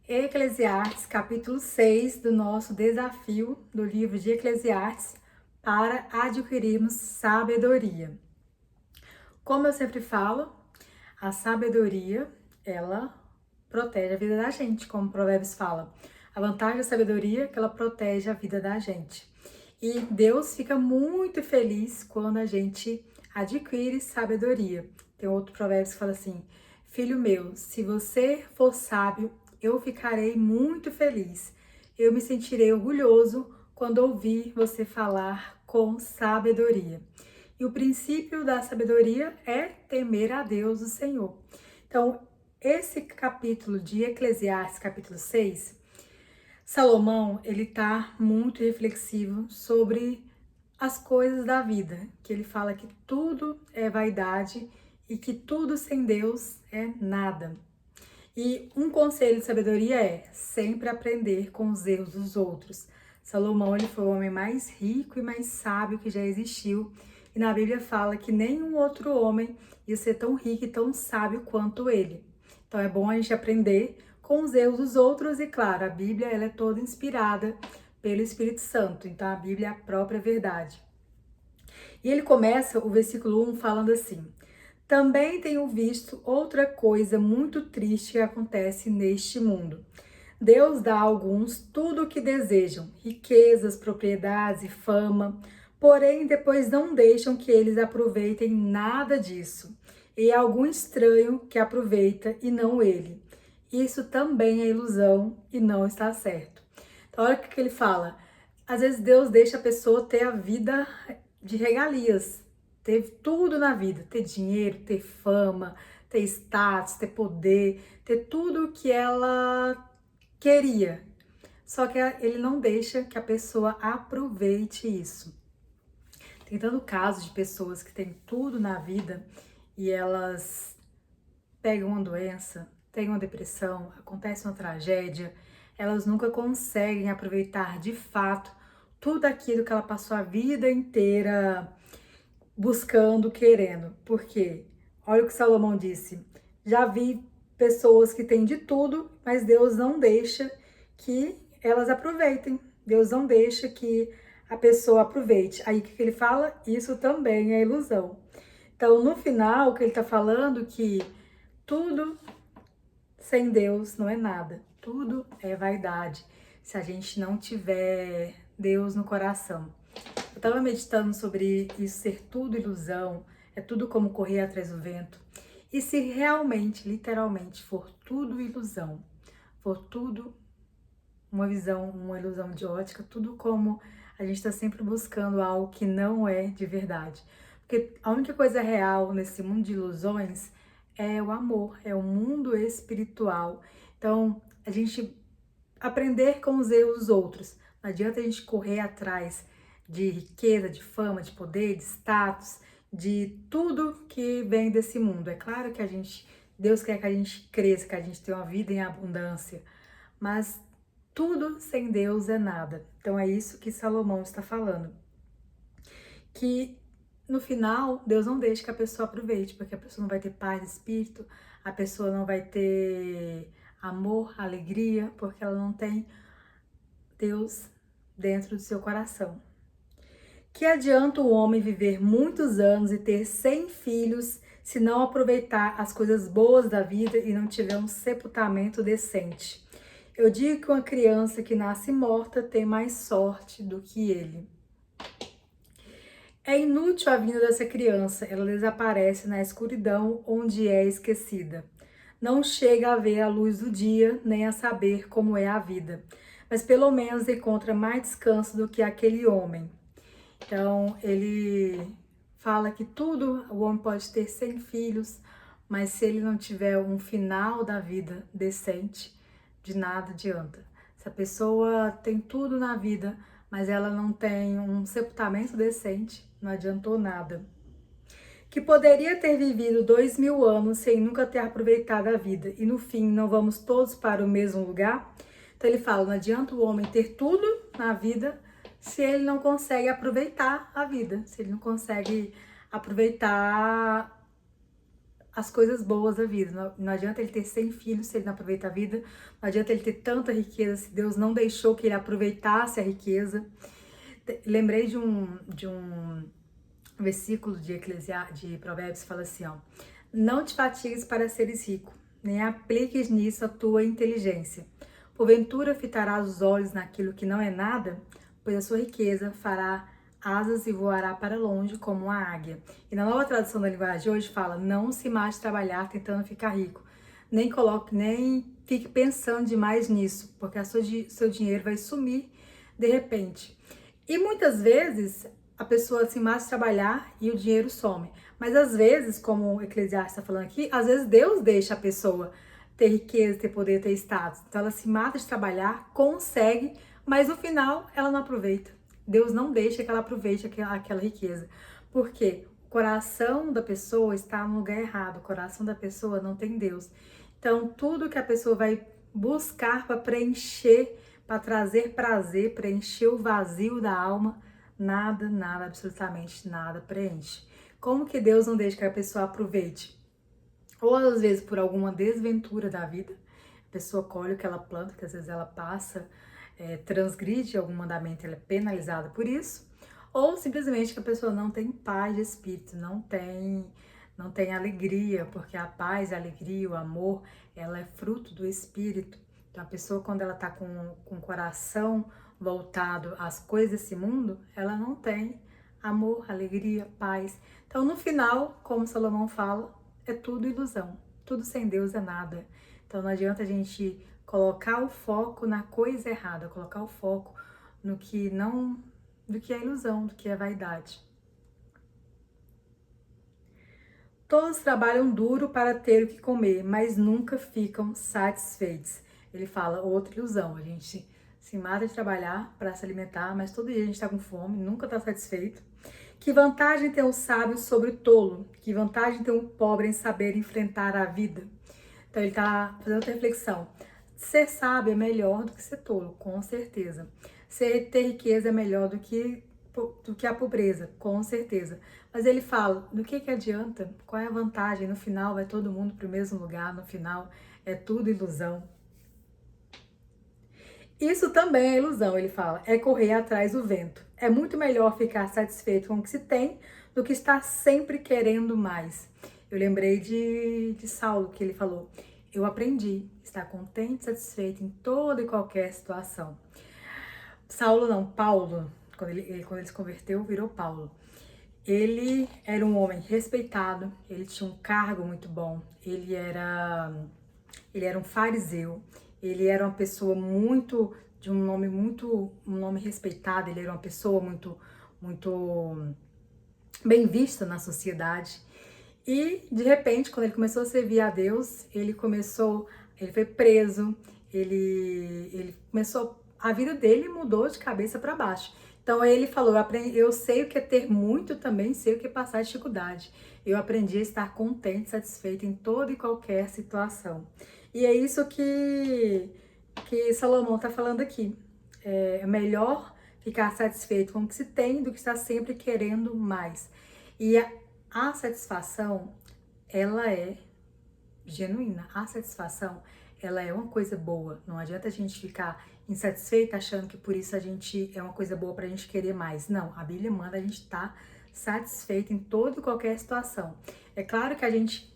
Eclesiastes, capítulo 6 do nosso desafio do livro de Eclesiastes para adquirirmos sabedoria. Como eu sempre falo, a sabedoria, ela protege a vida da gente, como Provérbios fala. A vantagem da sabedoria é que ela protege a vida da gente. E Deus fica muito feliz quando a gente adquire sabedoria. Tem outro provérbio que fala assim: filho meu, se você for sábio, eu ficarei muito feliz. Eu me sentirei orgulhoso quando ouvir você falar com sabedoria. E o princípio da sabedoria é temer a Deus, o Senhor. Então, esse capítulo de Eclesiastes, capítulo 6, Salomão, ele está muito reflexivo sobre as coisas da vida, que ele fala que tudo é vaidade e que tudo sem Deus é nada. E um conselho de sabedoria é sempre aprender com os erros dos outros. Salomão, ele foi o homem mais rico e mais sábio que já existiu. E na Bíblia fala que nenhum outro homem ia ser tão rico e tão sábio quanto ele. Então é bom a gente aprender com os erros dos outros e, claro, a Bíblia ela é toda inspirada pelo Espírito Santo. Então a Bíblia é a própria verdade. E ele começa o versículo 1 falando assim: também tenho visto outra coisa muito triste que acontece neste mundo. Deus dá a alguns tudo o que desejam, riquezas, propriedades e fama, porém depois não deixam que eles aproveitem nada disso. E há algum estranho que aproveita e não ele. Isso também é ilusão e não está certo. Então, olha o que ele fala. Às vezes Deus deixa a pessoa ter a vida de regalias, ter tudo na vida, ter dinheiro, ter fama, ter status, ter poder, ter tudo o que ela queria. Só que ele não deixa que a pessoa aproveite isso. Tem tanto caso de pessoas que têm tudo na vida e elas pegam uma doença, têm uma depressão, acontece uma tragédia, elas nunca conseguem aproveitar de fato tudo aquilo que ela passou a vida inteira buscando, querendo. Por quê? Olha o que Salomão disse: já vi pessoas que têm de tudo, mas Deus não deixa que elas aproveitem. Deus não deixa que a pessoa aproveite. Aí o que ele fala? Isso também é ilusão. Então, no final, o que ele está falando é que tudo sem Deus não é nada. Tudo é vaidade, se a gente não tiver Deus no coração. Eu estava meditando sobre isso ser tudo ilusão, é tudo como correr atrás do vento. E se realmente, literalmente, for tudo ilusão, for tudo uma visão, uma ilusão de ótica, tudo como a gente está sempre buscando algo que não é de verdade. Porque a única coisa real nesse mundo de ilusões é o amor, é o mundo espiritual. Então, a gente aprender com os erros dos outros. Não adianta a gente correr atrás de riqueza, de fama, de poder, de status, de tudo que vem desse mundo. É claro que Deus quer que a gente cresça, que a gente tenha uma vida em abundância, mas tudo sem Deus é nada. Então é isso que Salomão está falando. Que no final, Deus não deixa que a pessoa aproveite, porque a pessoa não vai ter paz de espírito, a pessoa não vai ter amor, alegria, porque ela não tem Deus dentro do seu coração. Que adianta o homem viver muitos anos e ter 100 filhos se não aproveitar as coisas boas da vida e não tiver um sepultamento decente? Eu digo que uma criança que nasce morta tem mais sorte do que ele. É inútil a vinda dessa criança, ela desaparece na escuridão onde é esquecida. Não chega a ver a luz do dia, nem a saber como é a vida, mas pelo menos encontra mais descanso do que aquele homem. Então, ele fala que tudo, o homem pode ter 100 filhos, mas se ele não tiver um final da vida decente, de nada adianta. Se a pessoa tem tudo na vida, mas ela não tem um sepultamento decente, não adiantou nada. Que poderia ter vivido 2000 anos sem nunca ter aproveitado a vida, e no fim não vamos todos para o mesmo lugar? Então ele fala, não adianta o homem ter tudo na vida se ele não consegue aproveitar a vida, se ele não consegue aproveitar as coisas boas da vida. Não adianta ele ter 100 filhos se ele não aproveita a vida. Não adianta ele ter tanta riqueza se Deus não deixou que ele aproveitasse a riqueza. Lembrei de um versículo de Provérbios que fala assim, ó: não te fatigues para seres rico, nem apliques nisso a tua inteligência. Porventura fitarás os olhos naquilo que não é nada, pois a sua riqueza fará asas e voará para longe como uma águia. E na nova tradução da linguagem de hoje fala: não se mate trabalhar tentando ficar rico. Nem fique pensando demais nisso, porque seu dinheiro vai sumir de repente. E muitas vezes a pessoa se mata de trabalhar e o dinheiro some. Mas às vezes, como o Eclesiastes está falando aqui, às vezes Deus deixa a pessoa ter riqueza, ter poder, ter status. Então ela se mata de trabalhar, consegue, mas no final ela não aproveita. Deus não deixa que ela aproveite aquela riqueza. Por quê? O coração da pessoa está no lugar errado. O coração da pessoa não tem Deus. Então tudo que a pessoa vai buscar para preencher, para trazer prazer, preencher o vazio da alma, nada, absolutamente nada preenche. Como que Deus não deixa que a pessoa aproveite? Ou às vezes por alguma desventura da vida, a pessoa colhe o que ela planta, que às vezes ela passa, transgride algum mandamento, ela é penalizada por isso. Ou simplesmente que a pessoa não tem paz de espírito, não tem alegria, porque a paz, a alegria, o amor, ela é fruto do espírito. Então a pessoa, quando ela está com o coração voltado às coisas desse mundo, ela não tem amor, alegria, paz. Então no final, como Salomão fala, é tudo ilusão. Tudo sem Deus é nada. Então não adianta a gente colocar o foco na coisa errada, colocar o foco no que não, do que é ilusão, do que é vaidade. Todos trabalham duro para ter o que comer, mas nunca ficam satisfeitos. Ele fala outra ilusão. A gente se mata de trabalhar para se alimentar, mas todo dia a gente está com fome, nunca está satisfeito. Que vantagem tem o sábio sobre o tolo? Que vantagem tem o pobre em saber enfrentar a vida? Então ele está fazendo outra reflexão. Ser sábio é melhor do que ser tolo, com certeza. Ter riqueza é melhor do que a pobreza, com certeza. Mas ele fala, do que adianta? Qual é a vantagem? No final vai todo mundo para o mesmo lugar, no final é tudo ilusão. Isso também é ilusão, ele fala, é correr atrás do vento. É muito melhor ficar satisfeito com o que se tem do que estar sempre querendo mais. Eu lembrei de Saulo, que ele falou: eu aprendi a estar contente, satisfeito em toda e qualquer situação. Saulo não, Paulo, quando ele se converteu, virou Paulo. Ele era um homem respeitado, ele tinha um cargo muito bom, ele era um fariseu, ele era uma pessoa de um nome respeitado, ele era uma pessoa muito bem vista na sociedade. E de repente, quando ele começou a servir a Deus, ele foi preso, a vida dele mudou de cabeça para baixo. Então ele falou: eu sei o que é ter muito, também sei o que é passar dificuldade. Eu aprendi a estar contente, satisfeito em toda e qualquer situação. E é isso que Salomão está falando aqui. É melhor ficar satisfeito com o que se tem do que estar sempre querendo mais. E a satisfação, ela é genuína. A satisfação, ela é uma coisa boa. Não adianta a gente ficar insatisfeito achando que por isso é uma coisa boa pra gente querer mais. Não, a Bíblia manda a gente estar satisfeito em toda e qualquer situação. É claro que a gente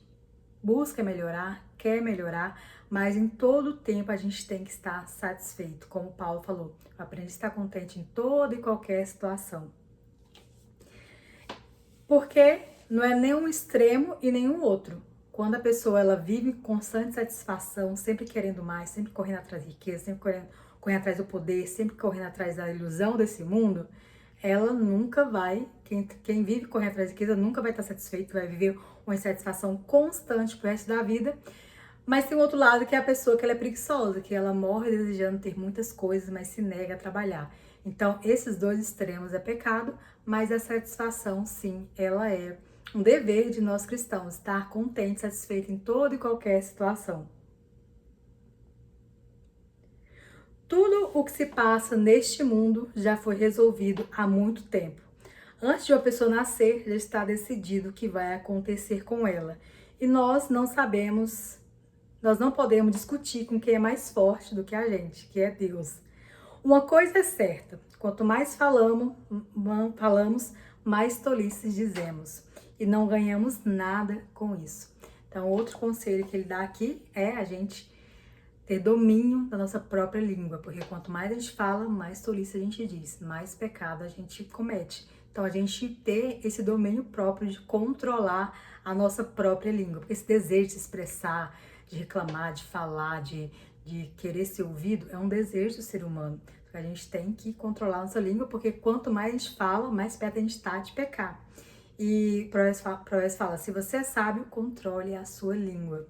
busca melhorar, quer melhorar, mas em todo tempo a gente tem que estar satisfeito. Como Paulo falou, aprende a estar contente em toda e qualquer situação. Porque não é nenhum extremo e nenhum outro. Quando a pessoa ela vive com constante satisfação, sempre querendo mais, sempre correndo atrás de riqueza, sempre correndo atrás do poder, sempre correndo atrás da ilusão desse mundo, ela nunca vai, quem vive correndo atrás de riqueza nunca vai estar satisfeito, vai viver uma insatisfação constante pro resto da vida. Mas tem um outro lado, que é a pessoa que ela é preguiçosa, que ela morre desejando ter muitas coisas, mas se nega a trabalhar. Então, esses dois extremos é pecado, mas a satisfação, sim, ela é um dever de nós cristãos, estar contente, satisfeito em toda e qualquer situação. Tudo o que se passa neste mundo já foi resolvido há muito tempo. Antes de uma pessoa nascer, já está decidido o que vai acontecer com ela. E nós não sabemos, nós não podemos discutir com quem é mais forte do que a gente, que é Deus. Uma coisa é certa, quanto mais falamos, mais tolices dizemos. E não ganhamos nada com isso. Então, outro conselho que ele dá aqui é a gente ter domínio da nossa própria língua, porque quanto mais a gente fala, mais tolice a gente diz, mais pecado a gente comete. Então, a gente ter esse domínio próprio de controlar a nossa própria língua, porque esse desejo de se expressar, de reclamar, de falar, de querer ser ouvido, é um desejo do ser humano. A gente tem que controlar a nossa língua, porque quanto mais a gente fala, mais perto a gente está de pecar. E Provérbios fala, se você é sábio, controle a sua língua.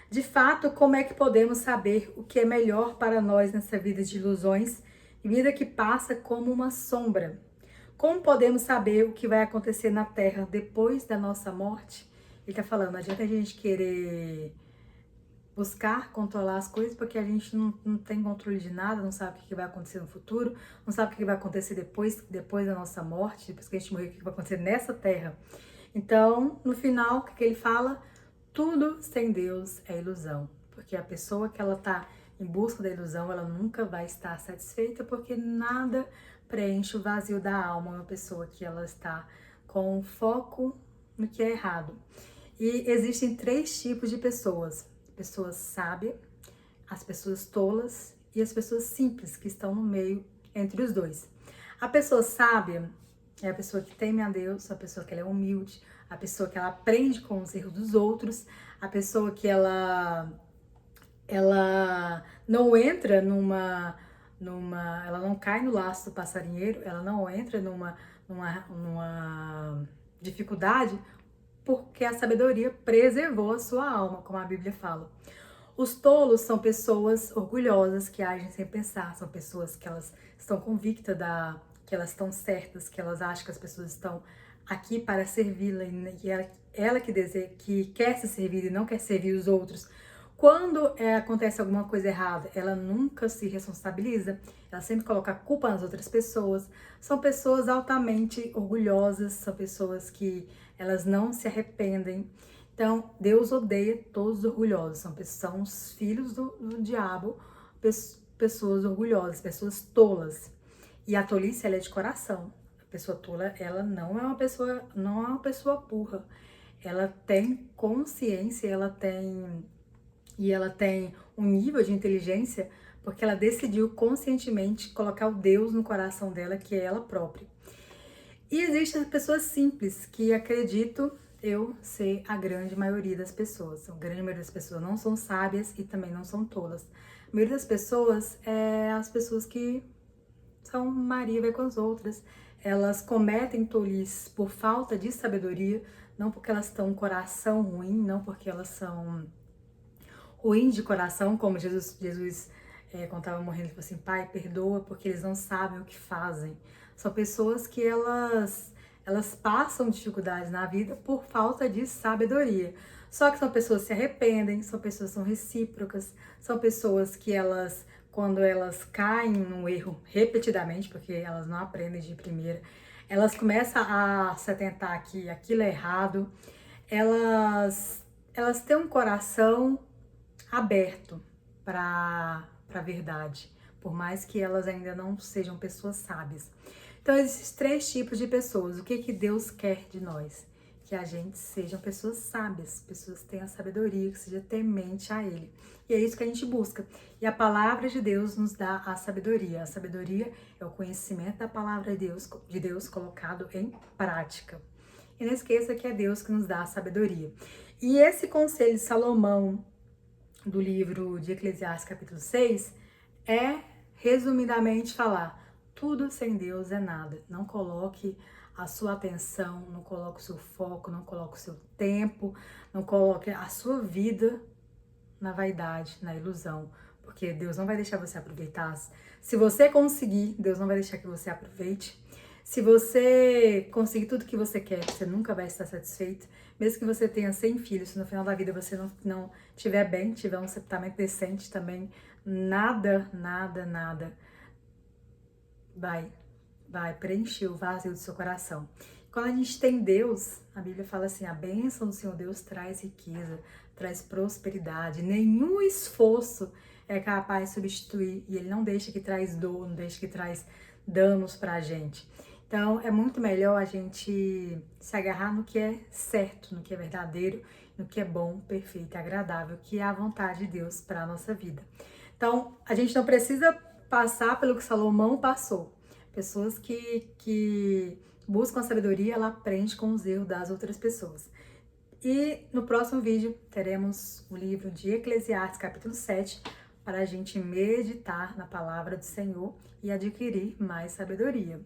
De fato, como é que podemos saber o que é melhor para nós nessa vida de ilusões, vida que passa como uma sombra? Como podemos saber o que vai acontecer na Terra depois da nossa morte? Ele está falando, não adianta a gente querer buscar controlar as coisas, porque a gente não tem controle de nada, não sabe o que vai acontecer no futuro, não sabe o que vai acontecer depois da nossa morte, depois que a gente morrer, o que vai acontecer nessa Terra. Então, no final, o que ele fala? Tudo sem Deus é ilusão, porque a pessoa que ela está em busca da ilusão, ela nunca vai estar satisfeita, porque nada preenche o vazio da alma, uma pessoa que ela está com foco no que é errado. E existem 3 tipos de pessoas: pessoas sábias, as pessoas tolas e as pessoas simples, que estão no meio entre os dois. A pessoa sábia é a pessoa que teme a Deus, a pessoa que ela é humilde, a pessoa que ela aprende com os erros dos outros, a pessoa que ela não entra ela não cai no laço do passarinheiro, ela não entra numa dificuldade, porque a sabedoria preservou a sua alma, como a Bíblia fala. Os tolos são pessoas orgulhosas que agem sem pensar, são pessoas que elas estão convictas que elas estão certas, que elas acham que as pessoas estão aqui para servi-la e ela que quer se servir e não quer servir os outros. Quando acontece alguma coisa errada, ela nunca se responsabiliza, ela sempre coloca a culpa nas outras pessoas. São pessoas altamente orgulhosas, são pessoas que elas não se arrependem. Então, Deus odeia todos os orgulhosos, são os filhos do diabo, pessoas orgulhosas, pessoas tolas. E a tolice, ela é de coração. A pessoa tola, ela não é uma pessoa burra. Ela tem consciência, ela tem um nível de inteligência, porque ela decidiu conscientemente colocar o Deus no coração dela, que é ela própria. E existem as pessoas simples, que acredito eu ser a grande maioria das pessoas. A grande maioria das pessoas não são sábias e também não são tolas. A maioria das pessoas é as pessoas que são Maria vai com as outras. Elas cometem tolices por falta de sabedoria, não porque elas estão com coração ruim, não porque elas são ruins de coração, como Jesus quando estava morrendo, ele falou assim, Pai, perdoa porque eles não sabem o que fazem. São pessoas que elas passam dificuldades na vida por falta de sabedoria. Só que são pessoas que se arrependem, são pessoas que são recíprocas, são pessoas que quando elas caem num erro repetidamente, porque elas não aprendem de primeira, elas começam a se atentar que aquilo é errado, elas têm um coração aberto para a verdade, por mais que elas ainda não sejam pessoas sábias. Então, esses 3 tipos de pessoas, o que Deus quer de nós? Que a gente sejam pessoas sábias, pessoas que tenham sabedoria, que seja temente a Ele. E é isso que a gente busca. E a palavra de Deus nos dá a sabedoria. A sabedoria é o conhecimento da palavra de Deus colocado em prática. E não esqueça que é Deus que nos dá a sabedoria. E esse conselho de Salomão, do livro de Eclesiastes, capítulo 6, é, resumidamente, falar: tudo sem Deus é nada. Não coloque a sua atenção, não coloque o seu foco, não coloque o seu tempo, não coloque a sua vida na vaidade, na ilusão, porque Deus não vai deixar você aproveitar. Se você conseguir, Deus não vai deixar que você aproveite. Se você conseguir tudo que você quer, você nunca vai estar satisfeito. Mesmo que você tenha 100 filhos, se no final da vida você não estiver bem, tiver um sepultamento decente também, nada vai preencher o vazio do seu coração. Quando a gente tem Deus, a Bíblia fala assim, a bênção do Senhor Deus traz riqueza, traz prosperidade, nenhum esforço é capaz de substituir, e Ele não deixa que traz dor, não deixa que traz danos pra gente. Então, é muito melhor a gente se agarrar no que é certo, no que é verdadeiro, no que é bom, perfeito e agradável, que é a vontade de Deus para a nossa vida. Então, a gente não precisa passar pelo que Salomão passou. Pessoas que buscam a sabedoria, ela aprende com os erros das outras pessoas. E no próximo vídeo teremos o livro de Eclesiastes, capítulo 7, para a gente meditar na palavra do Senhor e adquirir mais sabedoria.